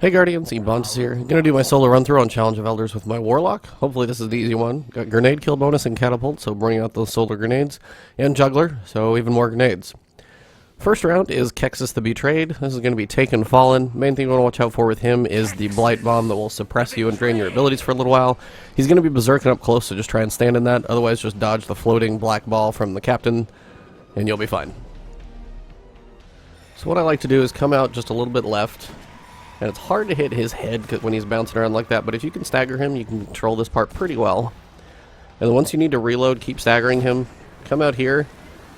Hey Guardians, Ebontis here. I'm gonna do my solo run through on Challenge of Elders with my Warlock. Hopefully this is the easy one. Got grenade kill bonus and catapult, so bring out those solar grenades. And juggler, so even more grenades. First round is Keksis the Betrayed. This is gonna be Taken Fallen. Main thing you wanna watch out for with him is the blight bomb that will suppress you and drain your abilities for a little while. He's gonna be berserking up close, so just try and stand in that. Otherwise just dodge the floating black ball from the captain, and you'll be fine. So what I like to do is come out just a little bit left. And it's hard to hit his head when he's bouncing around like that, but if you can stagger him, you can control this part pretty well. And then once you need to reload, keep staggering him. Come out here,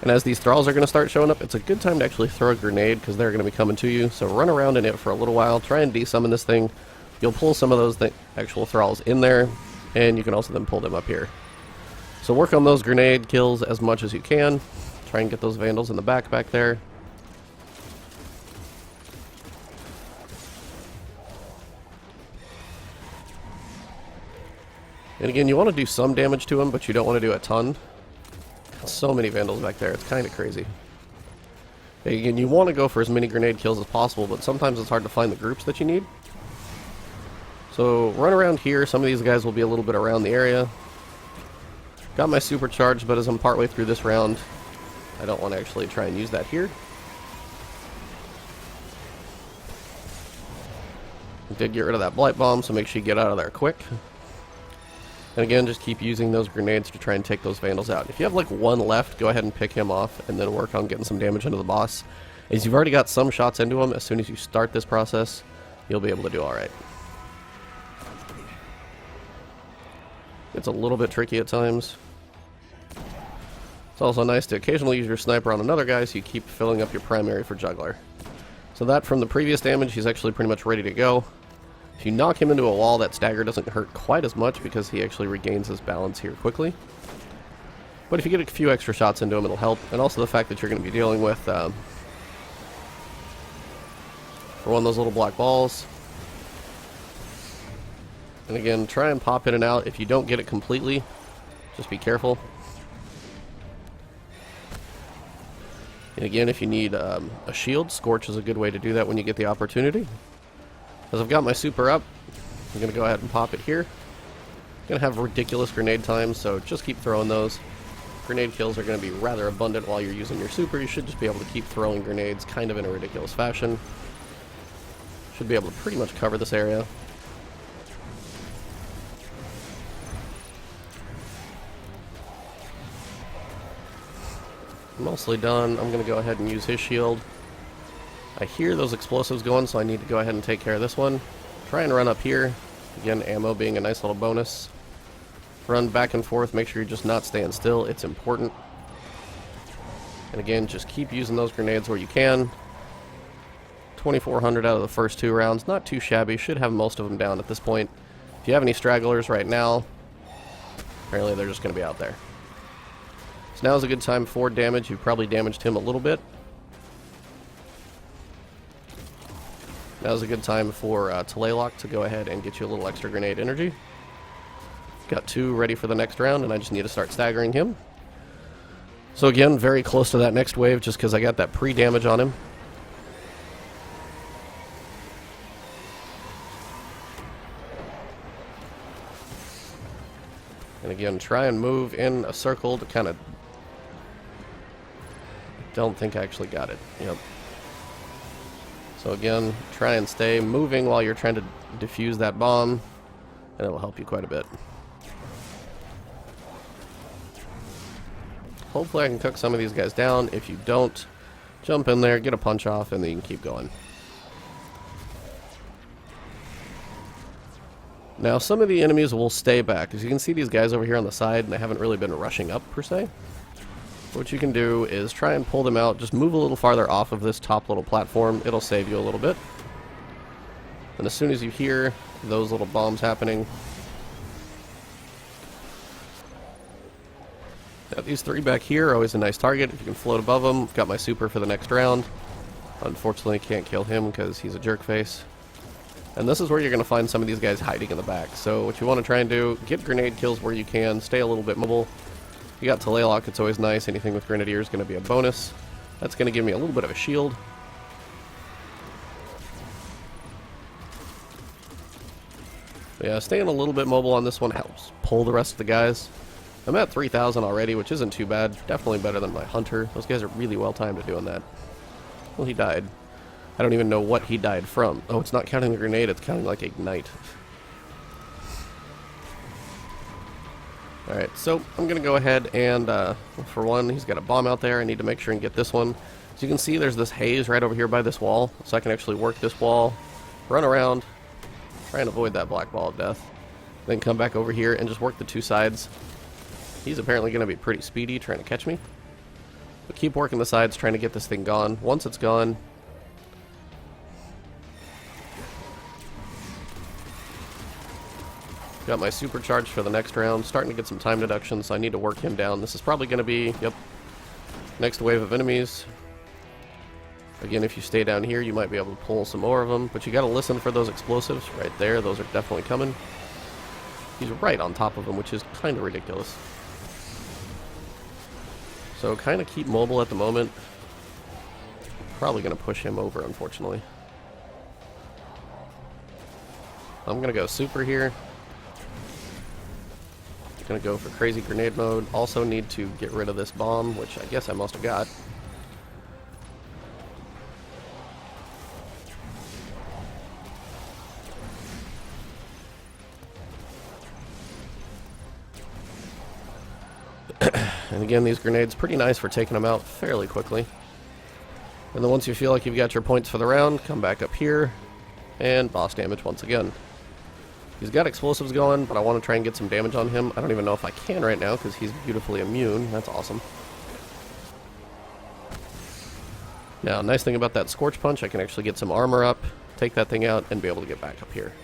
and as these thralls are going to start showing up, it's a good time to actually throw a grenade, because they're going to be coming to you. So run around in it for a little while, try and desummon this thing. You'll pull some of those actual thralls in there, and you can also then pull them up here. So work on those grenade kills as much as you can. Try and get those vandals in the back there. And again, you want to do some damage to him, but you don't want to do a ton. So many vandals back there, it's kind of crazy. Again, you want to go for as many grenade kills as possible, but sometimes it's hard to find the groups that you need. So run around here, some of these guys will be a little bit around the area. Got my supercharged, but as I'm partway through this round, I don't want to actually try and use that here. I did get rid of that blight bomb, so make sure you get out of there quick. And again, just keep using those grenades to try and take those vandals out. If you have like one left, go ahead and pick him off and then work on getting some damage into the boss. As you've already got some shots into him, as soon as you start this process, you'll be able to do alright. It's a little bit tricky at times. It's also nice to occasionally use your sniper on another guy so you keep filling up your primary for juggler. So that from the previous damage, he's actually pretty much ready to go. If you knock him into a wall, that stagger doesn't hurt quite as much because he actually regains his balance here quickly. But if you get a few extra shots into him, it'll help. And also the fact that you're going to be dealing with for one of those little black balls. And again, try and pop in and out. If you don't get it completely, just be careful. And again, if you need a shield, Scorch is a good way to do that when you get the opportunity. As I've got my super up, I'm going to go ahead and pop it here. Going to have ridiculous grenade times, so just keep throwing those. Grenade kills are going to be rather abundant while you're using your super. You should just be able to keep throwing grenades kind of in a ridiculous fashion. Should be able to pretty much cover this area. Mostly done. I'm going to go ahead and use his shield. I hear those explosives going, so I need to go ahead and take care of this one. Try and run up here. Again, ammo being a nice little bonus. Run back and forth. Make sure you're just not staying still. It's important. And again, just keep using those grenades where you can. 2,400 out of the first two rounds. Not too shabby. Should have most of them down at this point. If you have any stragglers right now, apparently they're just going to be out there. So now is a good time for damage. You've probably damaged him a little bit. Now's a good time for Warlock to go ahead and get you a little extra grenade energy. Got two ready for the next round, and I just need to start staggering him. So again, very close to that next wave just because I got that pre-damage on him. And again, try and move in a circle to kind of... Don't think I actually got it. Yep. So again, try and stay moving while you're trying to defuse that bomb, and it'll help you quite a bit. Hopefully I can cook some of these guys down. If you don't, jump in there, get a punch off, and then you can keep going. Now some of the enemies will stay back. As you can see these guys over here on the side, and they haven't really been rushing up per se. What you can do is try and pull them out. Just move a little farther off of this top little platform. It'll save you a little bit. And as soon as you hear those little bombs happening... Now these three back here are always a nice target. If you can float above them. Got my super for the next round. Unfortunately, can't kill him because he's a jerk face. And this is where you're going to find some of these guys hiding in the back. So what you want to try and do, get grenade kills where you can. Stay a little bit mobile. You got Warlock, it's always nice. Anything with Grenadier is going to be a bonus. That's going to give me a little bit of a shield. Yeah, staying a little bit mobile on this one helps pull the rest of the guys. I'm at 3,000 already, which isn't too bad. Definitely better than my hunter. Those guys are really well timed at doing that. Well, he died. I don't even know what he died from. Oh, it's not counting the grenade, it's counting like ignite. Alright, so I'm going to go ahead and, for one, he's got a bomb out there. I need to make sure and get this one. As you can see, there's this haze right over here by this wall, so I can actually work this wall, run around, try and avoid that black ball of death, then come back over here and just work the two sides. He's apparently going to be pretty speedy trying to catch me. But keep working the sides, trying to get this thing gone. Once it's gone, got my supercharge for the next round. Starting to get some time deductions, so I need to work him down. This is probably going to be, yep, next wave of enemies. Again, if you stay down here, you might be able to pull some more of them. But you got to listen for those explosives right there. Those are definitely coming. He's right on top of them, which is kind of ridiculous. So kind of keep mobile at the moment. Probably going to push him over, unfortunately. I'm going to go super here. Going to go for crazy grenade mode. Also need to get rid of this bomb, which I guess I must have got. And again, these grenades pretty nice for taking them out fairly quickly. And then once you feel like you've got your points for the round, come back up here and boss damage once again. He's got explosives going, but I want to try and get some damage on him. I don't even know if I can right now because he's beautifully immune. That's awesome. Now, nice thing about that Scorch Punch, I can actually get some armor up, take that thing out, and be able to get back up here.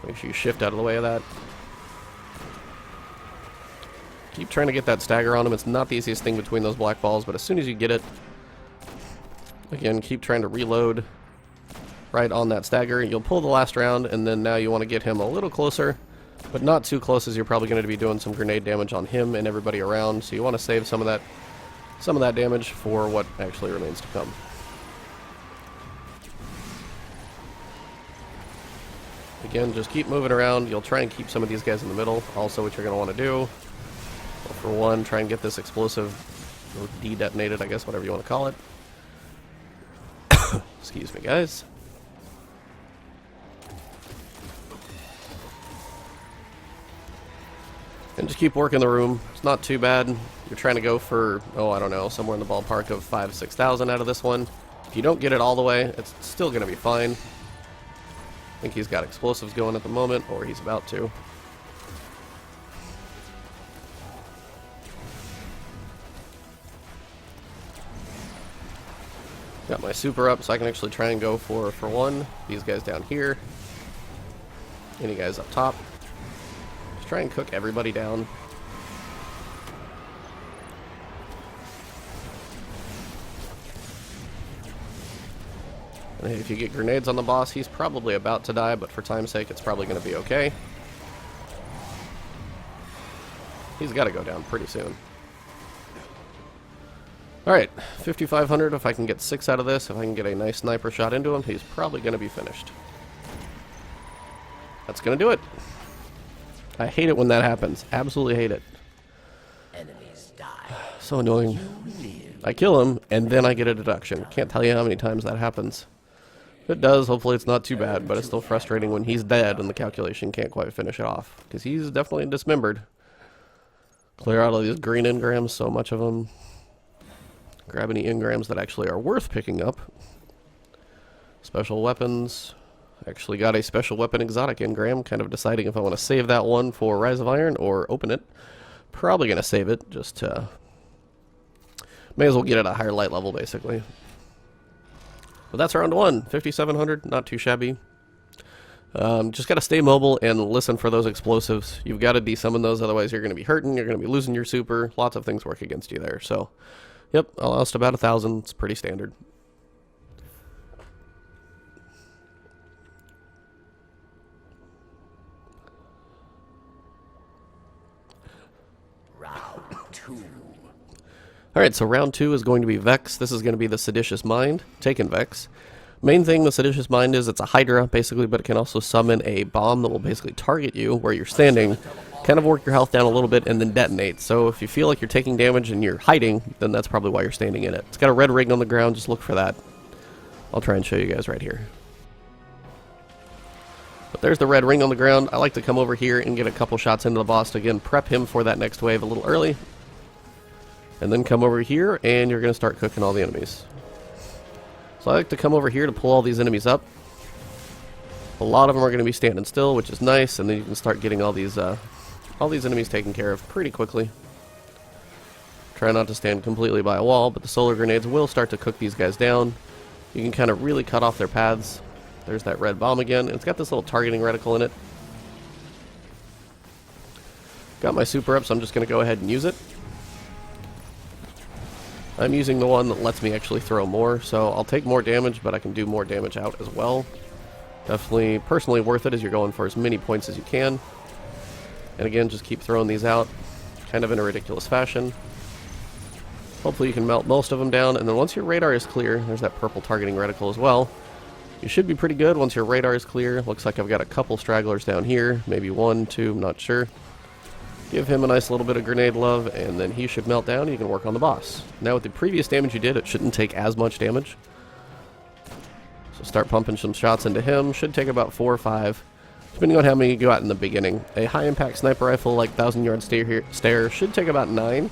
Make sure you shift out of the way of that. Keep trying to get that stagger on him. It's not the easiest thing between those black balls, but as soon as you get it, again, keep trying to reload right on that stagger. You'll pull the last round, and then now you want to get him a little closer, but not too close, as you're probably going to be doing some grenade damage on him and everybody around. So you want to save some of that damage for what actually remains to come. Again, just keep moving around. You'll try and keep some of these guys in the middle. Also, what you're going to want to do, well, for one, try and get this explosive, or de-detonated, I guess, whatever you want to call it. Excuse me, guys. And just keep working the room. It's not too bad. You're trying to go for, oh, I don't know, somewhere in the ballpark of 5,000-6,000 out of this one. If you don't get it all the way, it's still going to be fine. I think he's got explosives going at the moment, or he's about to. Got my super up, so I can actually try and go for one, these guys down here. Any guys up top. Just try and cook everybody down. And if you get grenades on the boss, he's probably about to die, but for time's sake, it's probably going to be okay. He's got to go down pretty soon. Alright, 5,500. If I can get 6 out of this, if I can get a nice sniper shot into him, he's probably going to be finished. That's going to do it. I hate it when that happens. Absolutely hate it. Enemies die. So annoying. I kill him, and then I get a deduction. Can't tell you how many times that happens. If it does, hopefully it's not too bad, but it's still frustrating when he's dead and the calculation can't quite finish it off. Because he's definitely dismembered. Clear out all these green engrams, so much of them. Grab any engrams that actually are worth picking up. Special weapons. Actually got a special weapon exotic engram. Kind of deciding if I want to save that one for Rise of Iron or open it. Probably going to save it, just to... May as well get it at a higher light level, basically. But that's round 1. 5,700. Not too shabby. Just got to stay mobile and listen for those explosives. You've got to desummon those, otherwise you're going to be hurting. You're going to be losing your super. Lots of things work against you there, so... Yep, I lost about 1,000. It's pretty standard. Round 2. Alright, so round 2 is going to be Vex. This is going to be the Seditious Mind, taking Vex. Main thing the Seditious Mind is it's a Hydra, basically, but it can also summon a bomb that will basically target you where you're standing, kind of work your health down a little bit, and then detonate. So if you feel like you're taking damage and you're hiding, then that's probably why you're standing in it. It's got a red ring on the ground, just look for that. I'll try and show you guys right here. But there's the red ring on the ground. I like to come over here and get a couple shots into the boss to, again, prep him for that next wave a little early. And then come over here, and you're going to start cooking all the enemies. So I like to come over here to pull all these enemies up. A lot of them are going to be standing still, which is nice, and then you can start getting all these enemies taken care of pretty quickly. Try not to stand completely by a wall, but the solar grenades will start to cook these guys down. You can kind of really cut off their paths. There's that red bomb again. It's got this little targeting reticle in it. Got my super up, so I'm just going to go ahead and use it. I'm using the one that lets me actually throw more, so I'll take more damage, but I can do more damage out as well. Definitely, personally worth it as you're going for as many points as you can. And again, just keep throwing these out, kind of in a ridiculous fashion. Hopefully you can melt most of them down, and then once your radar is clear, there's that purple targeting reticle as well. You should be pretty good once your radar is clear. Looks like I've got a couple stragglers down here, maybe 1, 2, I'm not sure. Give him a nice little bit of grenade love, and then he should melt down, and you can work on the boss. Now with the previous damage you did, it shouldn't take as much damage. So start pumping some shots into him. Should take about 4 or 5, depending on how many you go out in the beginning. A high-impact sniper rifle like 1,000-yard stare should take about 9.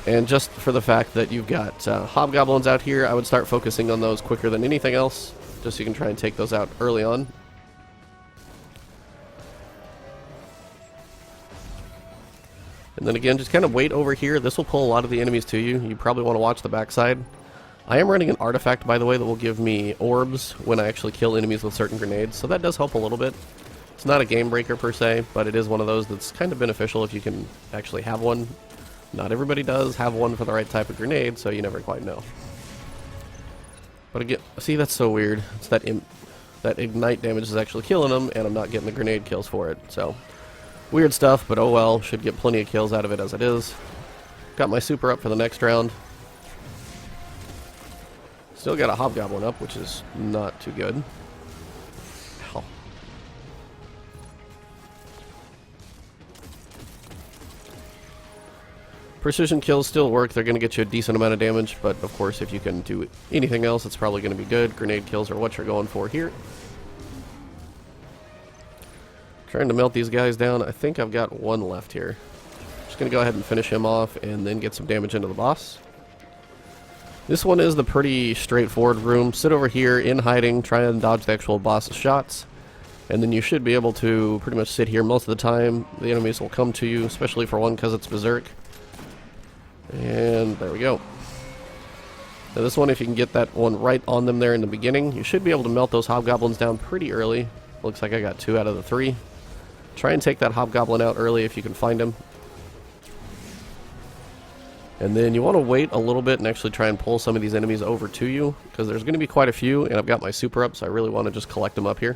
And just for the fact that you've got hobgoblins out here, I would start focusing on those quicker than anything else, just so you can try and take those out early on. And then again, just kind of wait over here. This will pull a lot of the enemies to you. You probably want to watch the backside. I am running an artifact, by the way, that will give me orbs when I actually kill enemies with certain grenades, so that does help a little bit. It's not a game breaker per se, but it is one of those that's kind of beneficial if you can actually have one. Not everybody does have one for the right type of grenade, so you never quite know. But again, see, that's so weird. It's that ignite damage is actually killing them, and I'm not getting the grenade kills for it, so... Weird stuff, but oh well, should get plenty of kills out of it as it is. Got my super up for the next round. Still got a hobgoblin up, which is not too good. Ow. Precision kills still work. They're going to get you a decent amount of damage, but of course if you can do anything else, it's probably going to be good. Grenade kills are what you're going for here. Trying to melt these guys down. I think I've got one left here. Just going to go ahead and finish him off and then get some damage into the boss. This one is the pretty straightforward room. Sit over here in hiding, try and dodge the actual boss's shots, and then you should be able to pretty much sit here most of the time. The enemies will come to you, especially for one because it's Berserk. And there we go. Now this one, if you can get that one right on them there in the beginning, you should be able to melt those hobgoblins down pretty early. Looks like I got 2 out of the 3. Try and take that hobgoblin out early if you can find him. And then you want to wait a little bit and actually try and pull some of these enemies over to you, because there's going to be quite a few, and I've got my super up, so I really want to just collect them up here.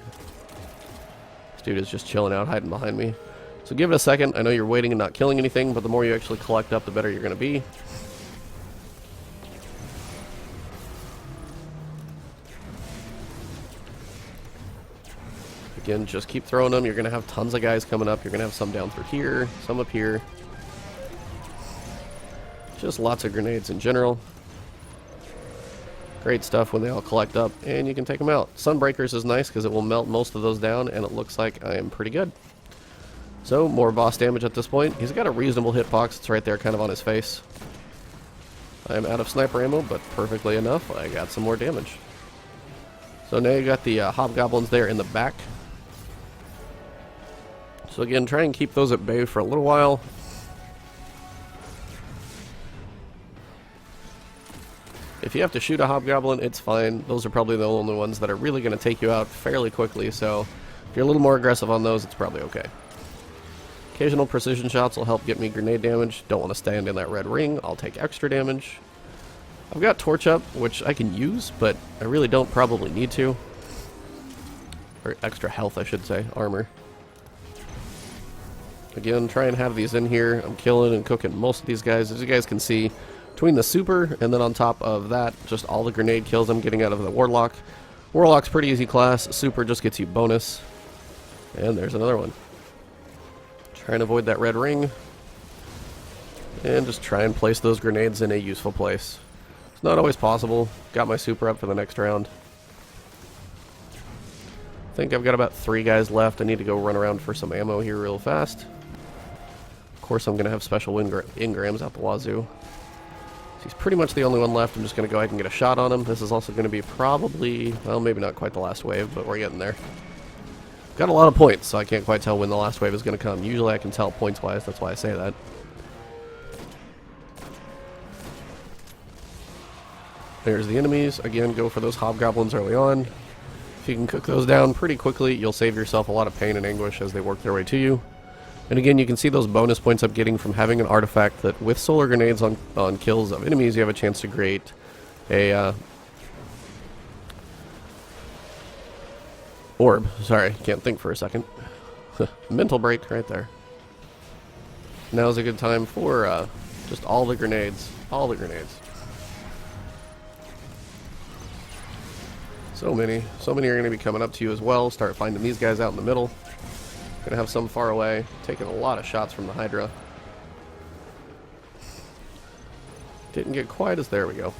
This dude is just chilling out, hiding behind me. So give it a second. I know you're waiting and not killing anything, but the more you actually collect up, the better you're going to be. Again, just keep throwing them. You're going to have tons of guys coming up. You're going to have some down through here, some up here. Just lots of grenades in general. Great stuff when they all collect up, and you can take them out. Sunbreakers is nice because it will melt most of those down, and it looks like I am pretty good. So, more boss damage at this point. He's got a reasonable hitbox. It's right there kind of on his face. I am out of sniper ammo, but perfectly enough, I got some more damage. So now you got the hobgoblins there in the back. So again, try and keep those at bay for a little while. If you have to shoot a hobgoblin, it's fine. Those are probably the only ones that are really going to take you out fairly quickly, so if you're a little more aggressive on those, it's probably okay. Occasional precision shots will help get me grenade damage. Don't want to stand in that red ring. I'll take extra damage. I've got torch up, which I can use, but I really don't probably need to. Or extra health, I should say. Armor. Again, try and have these in here. I'm killing and cooking most of these guys. As you guys can see, Between the super and then on top of that, just all the grenade kills I'm getting out of the Warlock. Warlock's pretty easy class. Super just gets you bonus. And there's another one. Try and avoid that red ring. And just try and place those grenades in a useful place. It's not always possible. Got my super up for the next round. I think I've got about 3 guys left. I need to go run around for some ammo here real fast. Of course, I'm going to have special engrams out the wazoo. So he's pretty much the only one left. I'm just going to go ahead and get a shot on him. This is also going to be probably, well, maybe not quite the last wave, but we're getting there. Got a lot of points, so I can't quite tell when the last wave is going to come. Usually I can tell points-wise, that's why I say that. There's the enemies. Again, go for those hobgoblins early on. If you can cook those down pretty quickly, you'll save yourself a lot of pain and anguish as they work their way to you. And again, you can see those bonus points I'm getting from having an artifact that with solar grenades on kills of enemies, you have a chance to create a orb. Sorry, can't think for a second. Mental break right there. Now's a good time for just all the grenades. All the grenades. So many are going to be coming up to you as well. Start finding these guys out in the middle. Gonna have some far away. Taking a lot of shots from the Hydra. Didn't get quite as... there we go.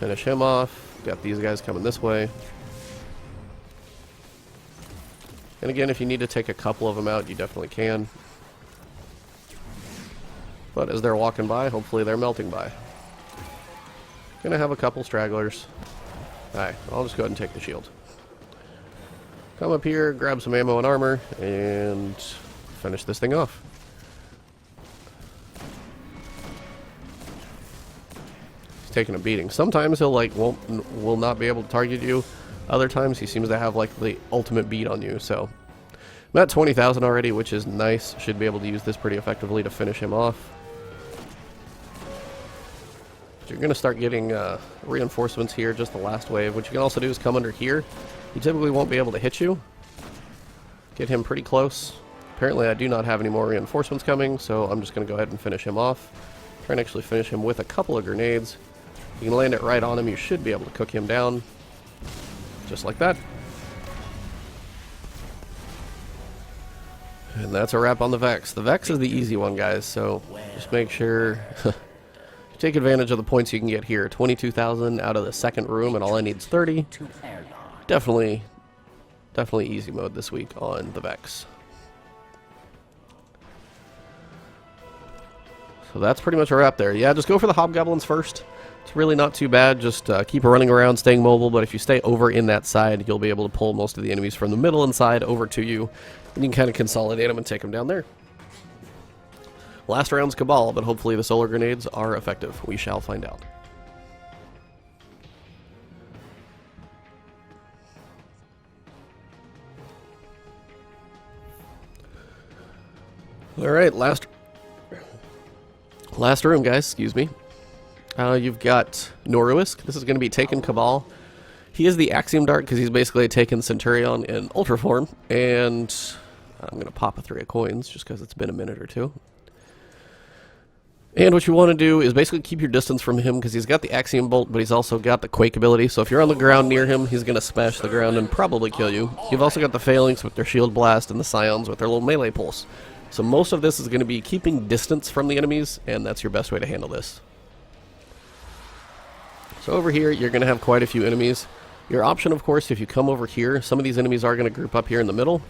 Finish him off. Got these guys coming this way. And again, if you need to take a couple of them out, you definitely can. But as they're walking by, hopefully they're melting by. Gonna have a couple stragglers. Alright, I'll just go ahead and take the shield. Come up here, grab some ammo and armor, and finish this thing off. He's taking a beating. Sometimes he'll will not be able to target you. Other times he seems to have like the ultimate beat on you. So I'm at 20,000 already, which is nice. Should be able to use this pretty effectively to finish him off. You're going to start getting reinforcements here, just the last wave. What you can also do is come under here. He typically won't be able to hit you. Get him pretty close. Apparently I do not have any more reinforcements coming, so I'm just going to go ahead and finish him off. Try and actually finish him with a couple of grenades. You can land it right on him. You should be able to cook him down. Just like that. And that's a wrap on the Vex. The Vex is the easy one, guys, so just make sure... take advantage of the points you can get here. 22,000 out of the second room, and all I need is 30. Definitely easy mode this week on the Vex. So that's pretty much a wrap there. Yeah, just go for the hobgoblins first. It's really not too bad. Just keep running around, staying mobile, but if you stay over in that side, you'll be able to pull most of the enemies from the middle and side over to you, and you can kind of consolidate them and take them down there. Last round's Cabal, but hopefully the solar grenades are effective. We shall find out. Alright, last room, guys, excuse me. You've got Noru'usk. This is going to be Taken Cabal. He is the Axiom Dart because he's basically taken Centurion in Ultra form, and I'm going to pop a 3 of coins just because it's been a minute or two. And what you want to do is basically keep your distance from him because he's got the Axiom Bolt, but he's also got the Quake ability. So if you're on the ground near him, he's going to smash the ground and probably kill you. You've also got the Phalanx with their Shield Blast and the Scions with their little melee pulse. So most of this is going to be keeping distance from the enemies, and that's your best way to handle this. So over here, you're going to have quite a few enemies. Your option, of course, if you come over here, some of these enemies are going to group up here in the middle.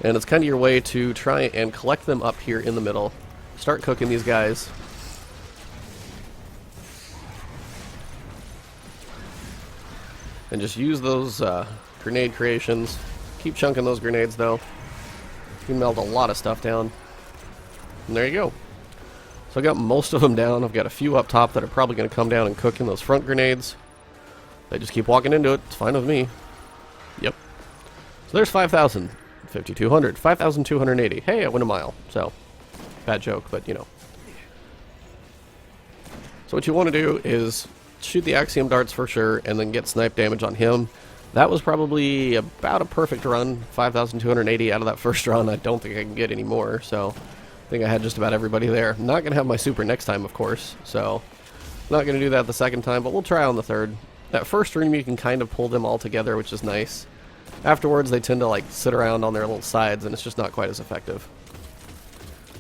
And it's kind of your way to try and collect them up here in the middle. Start cooking these guys. And just use those grenade creations. Keep chunking those grenades, though. You can melt a lot of stuff down. And there you go. So I got most of them down. I've got a few up top that are probably going to come down and cook in those front grenades. They just keep walking into it. It's fine with me. Yep. So there's 5,000. 5,200. 5,280. Hey, I went a mile. So... bad joke, but you know. So what you want to do is shoot the Axiom Darts for sure, and then get snipe damage on him. That was probably about a perfect run. 5,280 out of that first run. I don't think I can get any more, so think I had just about everybody there. Not going to have my super next time, of course, so not going to do that the second time, but we'll try on the third. That first room you can kind of pull them all together, which is nice. Afterwards, they tend to like sit around on their little sides, and it's just not quite as effective.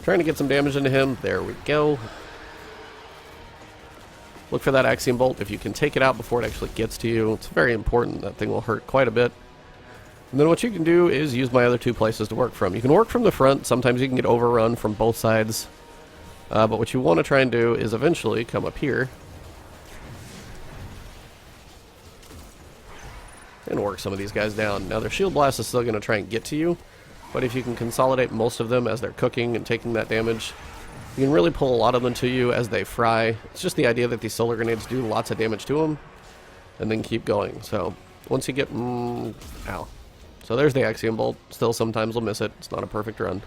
Trying to get some damage into him. There we go. Look for that Axiom Bolt. If you can take it out before it actually gets to you, it's very important. That thing will hurt quite a bit. And then what you can do is use my other two places to work from. You can work from the front. Sometimes you can get overrun from both sides. But what you want to try and do is eventually come up here and work some of these guys down. Now their Shield Blast is still going to try and get to you, but if you can consolidate most of them as they're cooking and taking that damage, you can really pull a lot of them to you as they fry. It's just the idea that these solar grenades do lots of damage to them, and then keep going. So once you get... ow. So there's the Axiom Bolt. Still sometimes we'll miss it. It's not a perfect run.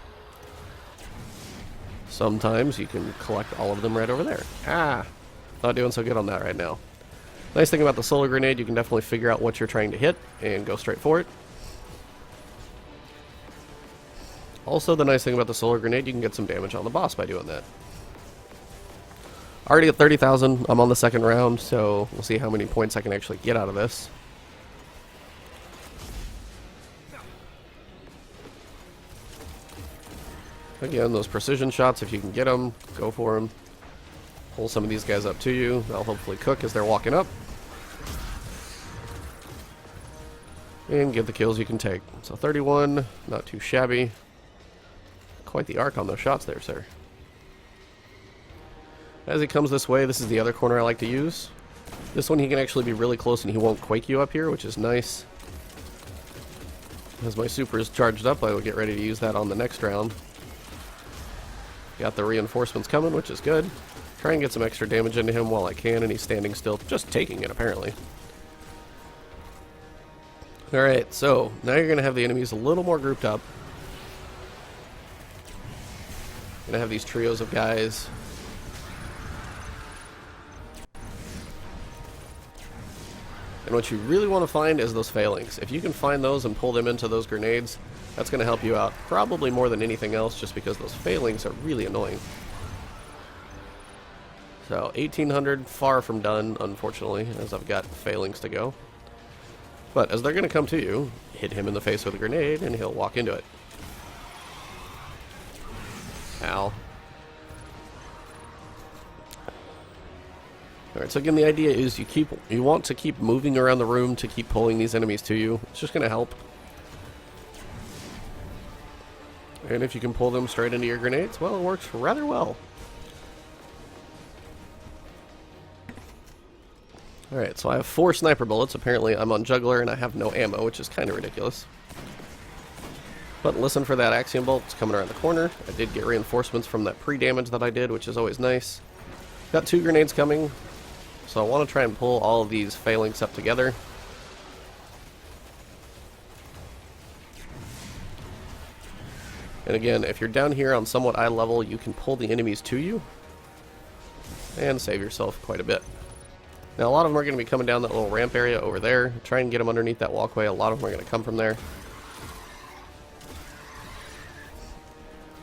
Sometimes you can collect all of them right over there. Ah! Not doing so good on that right now. Nice thing about the solar grenade, you can definitely figure out what you're trying to hit and go straight for it. Also, the nice thing about the solar grenade, you can get some damage on the boss by doing that. Already at 30,000, I'm on the second round, so we'll see how many points I can actually get out of this. Again, those precision shots, if you can get them, go for them. Pull some of these guys up to you. They'll hopefully cook as they're walking up. And get the kills you can take. So 31, not too shabby. Quite the arc on those shots there, sir. As he comes this way, this is the other corner I like to use. This one he can actually be really close and he won't quake you up here, which is nice. As my super is charged up, I will get ready to use that on the next round. Got the reinforcements coming, which is good. Try and get some extra damage into him while I can, and he's standing still, just taking it apparently. Alright, so now you're going to have the enemies a little more grouped up. Going to have these trios of guys. And what you really want to find is those failings. If you can find those and pull them into those grenades, that's going to help you out probably more than anything else, just because those failings are really annoying. So 1800, far from done, unfortunately, as I've got failings to go. But as they're going to come to you, hit him in the face with a grenade and he'll walk into it. Ow. Alright, so again, the idea is you want to keep moving around the room to keep pulling these enemies to you. It's just going to help. And if you can pull them straight into your grenades, well, it works rather well. Alright, so I have 4 sniper bullets. Apparently I'm on Juggler and I have no ammo, which is kind of ridiculous. But listen for that Axiom Bolt. It's coming around the corner. I did get reinforcements from that pre-damage that I did, which is always nice. Got 2 grenades coming, so I want to try and pull all of these failings up together. And again, if you're down here on somewhat eye level, you can pull the enemies to you and save yourself quite a bit. Now, a lot of them are going to be coming down that little ramp area over there. Try and get them underneath that walkway. A lot of them are going to come from there.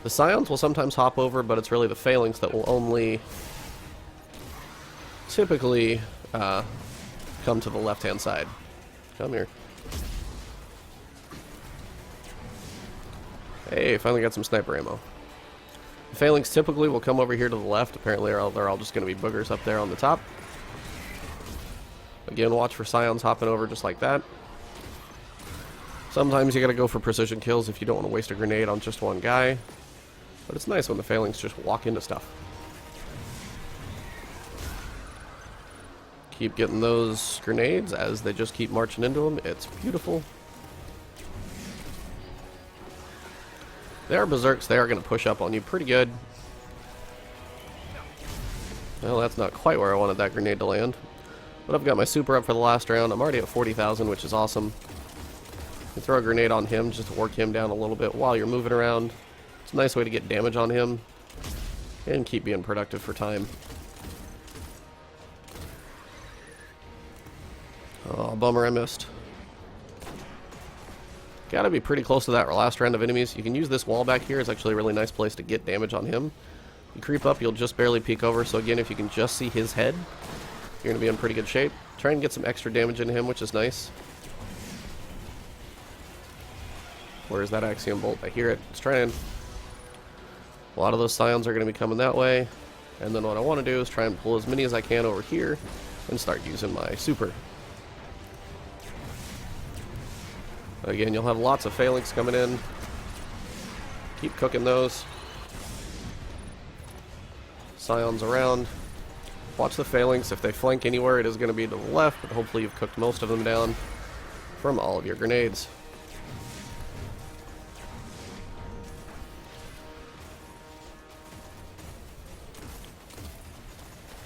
The Scions will sometimes hop over, but it's really the failings that will only typically come to the left-hand side. Come here. Hey, finally got some sniper ammo. The failings typically will come over here to the left. Apparently they're all just going to be boogers up there on the top. Again, watch for Scions hopping over just like that. Sometimes you gotta go for precision kills if you don't want to waste a grenade on just one guy. But it's nice when the failings just walk into stuff. Keep getting those grenades as they just keep marching into them. It's beautiful. They are Berserks. They are going to push up on you pretty good. Well, that's not quite where I wanted that grenade to land. But I've got my super up for the last round. I'm already at 40,000, which is awesome. You can throw a grenade on him just to work him down a little bit while you're moving around. It's a nice way to get damage on him and keep being productive for time. Oh, bummer I missed. got to be pretty close to that last round of enemies. You can use this wall back here. It's actually a really nice place to get damage on him. You creep up, you'll just barely peek over. So again, if you can just see his head, you're going to be in pretty good shape. Try and get some extra damage into him, which is nice. Where's that Axiom Bolt? I hear it. It's trying. A lot of those Scions are going to be coming that way. And then what I want to do is try and pull as many as I can over here and start using my super. Again, you'll have lots of phalanx coming in. Keep cooking those. Scions around. Watch the phalanx. If they flank anywhere, it is going to be to the left, but hopefully you've cooked most of them down from all of your grenades.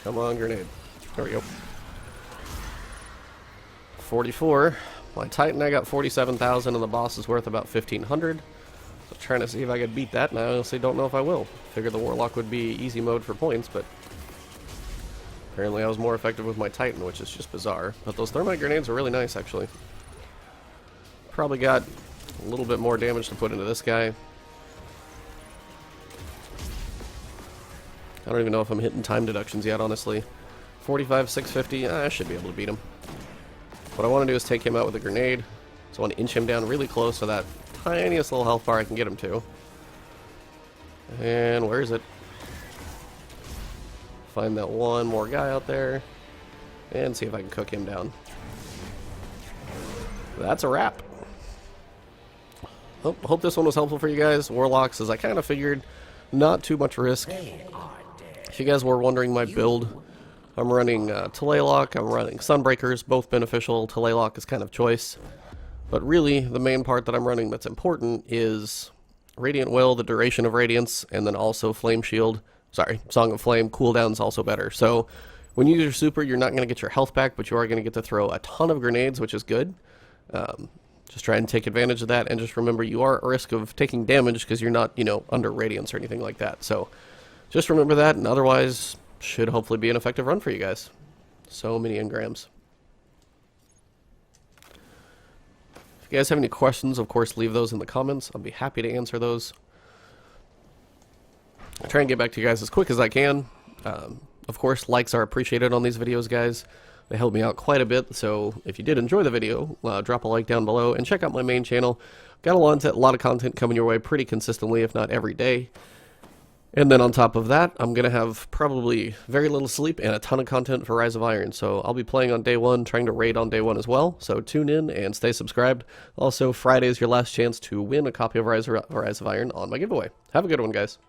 Come on, grenade. There we go. 44. My Titan, I got 47,000, and the boss is worth about 1,500. So trying to see if I could beat that, and I honestly don't know if I will. Figured the Warlock would be easy mode for points, but apparently I was more effective with my Titan, which is just bizarre. But those thermite grenades are really nice, actually. Probably got a little bit more damage to put into this guy. I don't even know if I'm hitting time deductions yet, honestly. 45, 650, I should be able to beat him. What I want to do is take him out with a grenade. So I want to inch him down really close to that tiniest little health bar I can get him to. And where is it? Find that one more guy out there. And see if I can cook him down. That's a wrap. Oh, hope this one was helpful for you guys. Warlocks, as I kind of figured, not too much risk. If you guys were wondering my build, I'm running Talaylock, I'm running Sunbreakers, both beneficial. Talaylock is kind of choice. But really, the main part that I'm running that's important is Radiant Will, the duration of Radiance, and then also Flame Shield. Sorry, Song of Flame, cooldown's also better. So, when you use your super, you're not going to get your health back, but you are going to get to throw a ton of grenades, which is good. Just try and take advantage of that, and just remember you are at risk of taking damage because you're not, under Radiance or anything like that. So, just remember that, and otherwise, should hopefully be an effective run for you guys. So many engrams. If you guys have any questions, of course, leave those in the comments. I'll be happy to answer those. I'll try and get back to you guys as quick as I can. Of course, likes are appreciated on these videos, guys. They help me out quite a bit, so if you did enjoy the video, drop a like down below and check out my main channel. Got a lot of content coming your way pretty consistently, if not every day. And then on top of that, I'm going to have probably very little sleep and a ton of content for Rise of Iron. So I'll be playing on day one, trying to raid on day one as well. So tune in and stay subscribed. Also, Friday is your last chance to win a copy of Rise of Iron on my giveaway. Have a good one, guys.